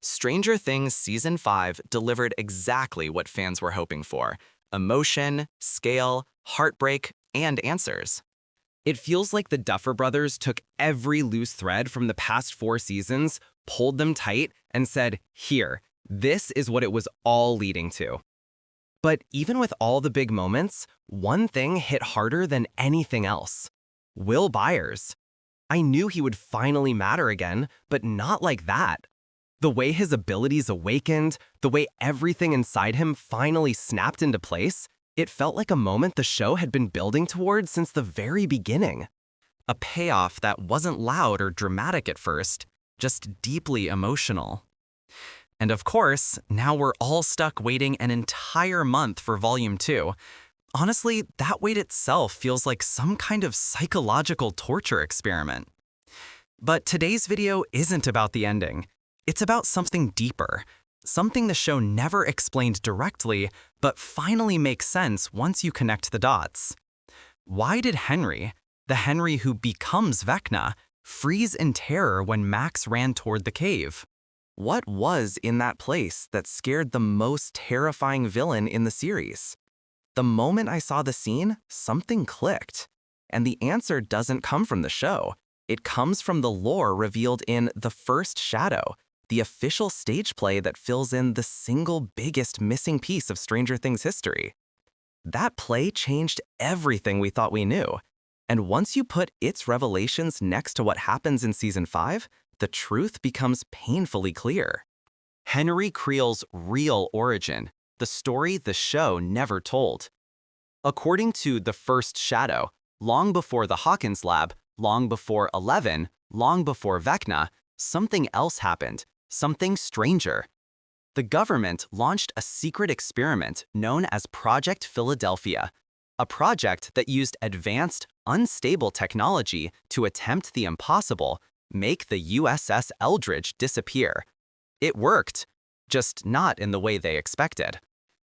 Stranger Things Season 5 delivered exactly what fans were hoping for: emotion, scale, heartbreak, and answers. It feels like the Duffer Brothers took every loose thread from the past 4 seasons, pulled them tight, and said, "Here, this is what it was all leading to." But even with all the big moments, one thing hit harder than anything else: Will Byers. I knew he would finally matter again, but not like that. The way his abilities awakened, the way everything inside him finally snapped into place, it felt like a moment the show had been building towards since the very beginning. A payoff that wasn't loud or dramatic at first, just deeply emotional. And of course, now we're all stuck waiting an entire month for Volume 2. Honestly, that wait itself feels like some kind of psychological torture experiment. But today's video isn't about the ending. It's about something deeper, something the show never explained directly, but finally makes sense once you connect the dots. Why did Henry, the Henry who becomes Vecna, freeze in terror when Max ran toward the cave? What was in that place that scared the most terrifying villain in the series? The moment I saw the scene, something clicked. And the answer doesn't come from the show. It comes from the lore revealed in The First Shadow, the official stage play that fills in the single biggest missing piece of Stranger Things history. That play changed everything we thought we knew. And once you put its revelations next to what happens in Season 5, the truth becomes painfully clear. Henry Creel's real origin, the story the show never told. According to The First Shadow, long before the Hawkins lab, long before 11, long before Vecna, something else happened. Something stranger. The government launched a secret experiment known as Project Philadelphia, a project that used advanced, unstable technology to attempt the impossible: make the USS Eldridge disappear. It worked, just not in the way they expected.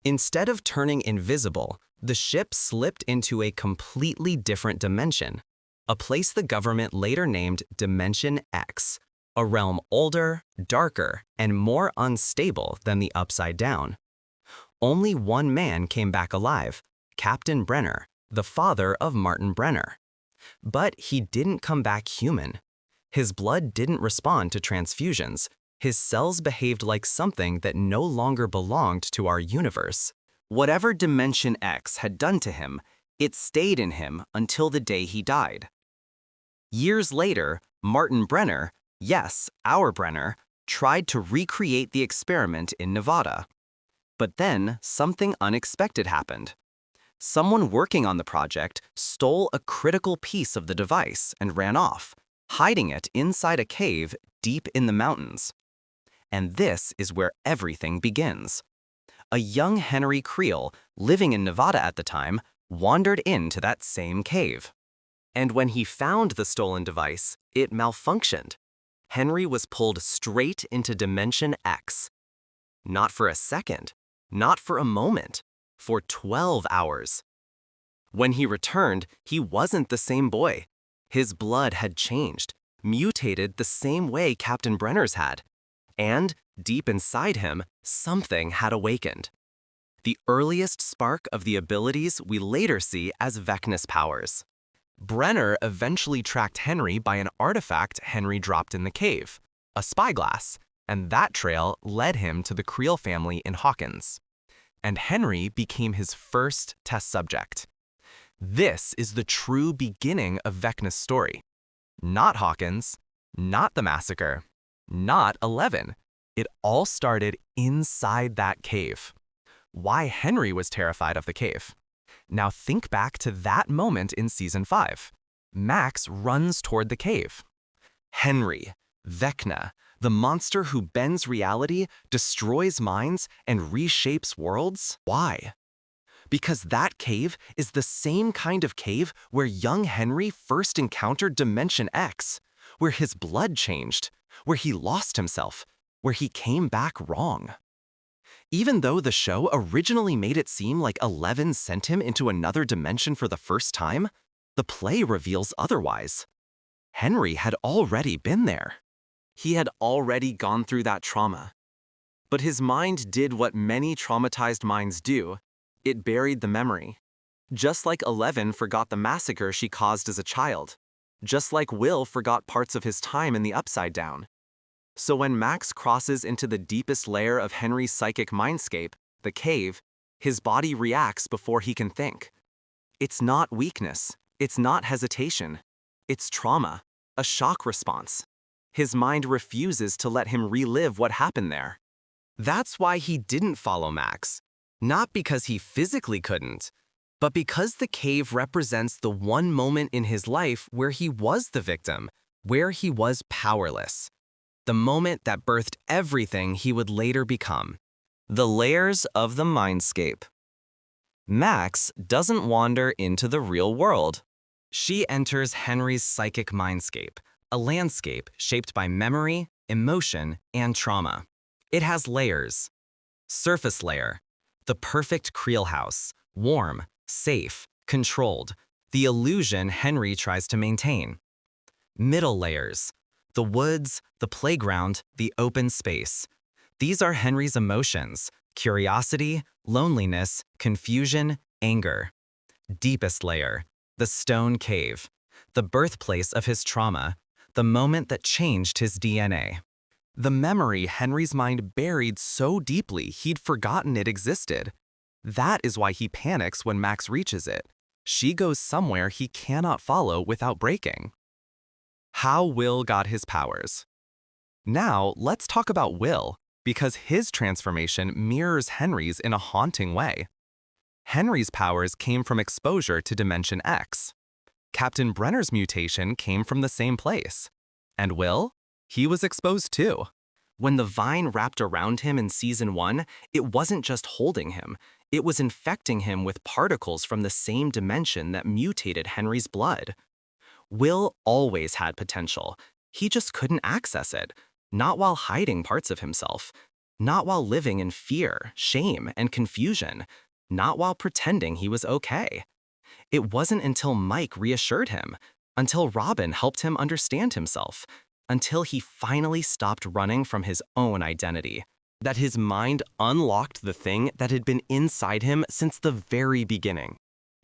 Instead of turning invisible, the ship slipped into a completely different dimension, a place the government later named DimensionX. A realm older, darker, and more unstable than the Upside Down. Only one man came back alive: Captain Brenner, the father of Martin Brenner. But he didn't come back human. His blood didn't respond to transfusions. His cells behaved like something that no longer belonged to our universe. Whatever Dimension X had done to him, it stayed in him until the day he died. Years later, Martin Brenner, yes, our Brenner, tried to recreate the experiment in Nevada. But then something unexpected happened. Someone working on the project stole a critical piece of the device and ran off, hiding it inside a cave deep in the mountains. And this is where everything begins. A young Henry Creel, living in Nevada at the time, wandered into that same cave. And when he found the stolen device, it malfunctioned. Henry was pulled straight into Dimension X. Not for a second, not for a moment, for 12 hours. When he returned, he wasn't the same boy. His blood had changed, mutated the same way Captain Brenner's had. And, deep inside him, something had awakened. The earliest spark of the abilities we later see as Vecna's powers. Brenner eventually tracked Henry by an artifact Henry dropped in the cave, a spyglass, and that trail led him to the Creel family in Hawkins. And Henry became his first test subject. This is the true beginning of Vecna's story. Not Hawkins, not the massacre, not 11. It all started inside that cave. Why Henry was terrified of the cave. Now think back to that moment in Season 5. Max runs toward the cave. Henry, Vecna, the monster who bends reality, destroys minds, and reshapes worlds? Why? Because that cave is the same kind of cave where young Henry first encountered Dimension X, where his blood changed, where he lost himself, where he came back wrong. Even though the show originally made it seem like 11 sent him into another dimension for the first time, the play reveals otherwise. Henry had already been there. He had already gone through that trauma, But his mind did what many traumatized minds do. It buried the memory. Just like 11 forgot the massacre she caused as a child. Just like Will forgot parts of his time in the Upside Down. So when Max crosses into the deepest layer of Henry's psychic mindscape, the cave, his body reacts before he can think. It's not weakness. It's not hesitation. It's trauma, a shock response. His mind refuses to let him relive what happened there. That's why he didn't follow Max. Not because he physically couldn't, but because the cave represents the one moment in his life where he was the victim, where he was powerless. The moment that birthed everything he would later become. The layers of the mindscape. Max doesn't wander into the real world. She enters Henry's psychic mindscape, a landscape shaped by memory, emotion, and trauma. It has layers. Surface layer, the perfect Creel house, warm, safe, controlled, the illusion Henry tries to maintain. Middle layers, the woods, the playground, the open space. These are Henry's emotions, curiosity, loneliness, confusion, anger. Deepest layer, the stone cave, the birthplace of his trauma, the moment that changed his DNA. The memory Henry's mind buried so deeply he'd forgotten it existed. That is why he panics when Max reaches it. She goes somewhere he cannot follow without breaking. How Will got his powers. Now, let's talk about Will, because his transformation mirrors Henry's in a haunting way. Henry's powers came from exposure to DimensionX. Captain Brenner's mutation came from the same place. And Will? He was exposed too. When the vine wrapped around him in Season 1, it wasn't just holding him, it was infecting him with particles from the same dimension that mutated Henry's blood. Will always had potential. He just couldn't access it, not while hiding parts of himself, not while living in fear, shame, and confusion, not while pretending he was okay. It wasn't until Mike reassured him, until Robin helped him understand himself, until he finally stopped running from his own identity, that his mind unlocked the thing that had been inside him since the very beginning.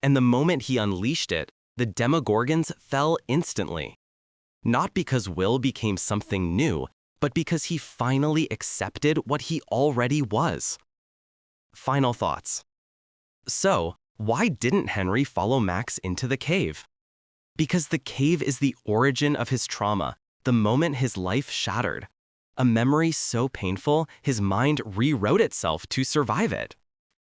And the moment he unleashed it, the Demogorgons fell instantly. Not because Will became something new, but because he finally accepted what he already was. Final thoughts. So, why didn't Henry follow Max into the cave? Because the cave is the origin of his trauma, the moment his life shattered. A memory so painful, his mind rewrote itself to survive it.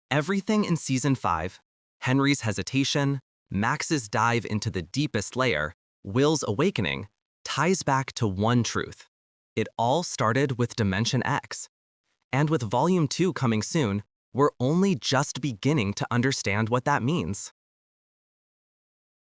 Everything in Season 5, Henry's hesitation, Max's dive into the deepest layer, Will's awakening, ties back to one truth. It all started with DimensionX. And with Volume 2 coming soon, we're only just beginning to understand what that means.